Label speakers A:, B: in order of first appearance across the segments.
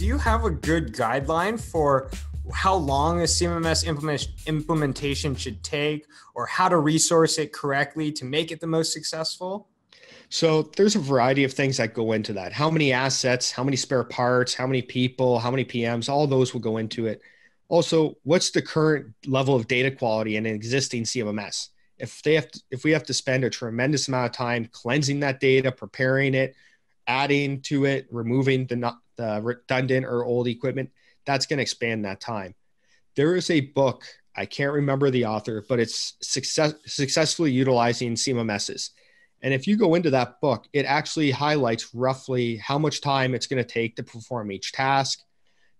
A: you have a good guideline for how long a CMMS implementation should take, or how to resource it correctly to make it the most successful?
B: So there's a variety of things that go into that. How many assets, how many spare parts, how many people, how many PMs, all those will go into it. Also, what's the current level of data quality in an existing CMMS? If we have to spend a tremendous amount of time cleansing that data, preparing it, adding to it, removing the redundant or old equipment, that's going to expand that time. There is a book, I can't remember the author, but it's successfully utilizing CMMSs. And if you go into that book, it actually highlights roughly how much time it's going to take to perform each task.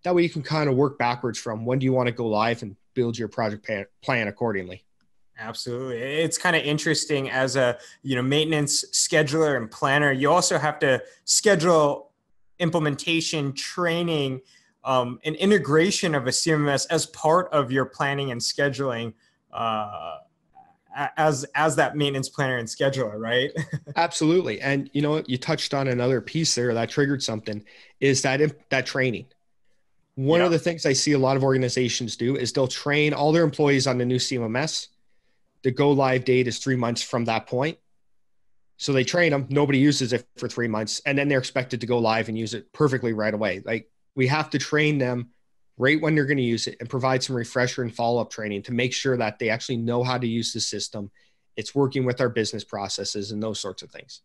B: That way you can kind of work backwards from when do you want to go live and build your project plan accordingly.
A: Absolutely. It's kind of interesting as a, maintenance scheduler and planner. You also have to schedule implementation, training, and integration of a CMMS as part of your planning and scheduling, as that maintenance planner and scheduler, right?
B: Absolutely. And you touched on another piece there that triggered something, is that training. One of the things I see a lot of organizations do is they'll train all their employees on the new CMMS. The go live date is 3 months from that point. So they train them, nobody uses it for 3 months, and then they're expected to go live and use it perfectly right away. Like, we have to train them right when they're going to use it and provide some refresher and follow-up training to make sure that they actually know how to use the system. It's working with our business processes and those sorts of things.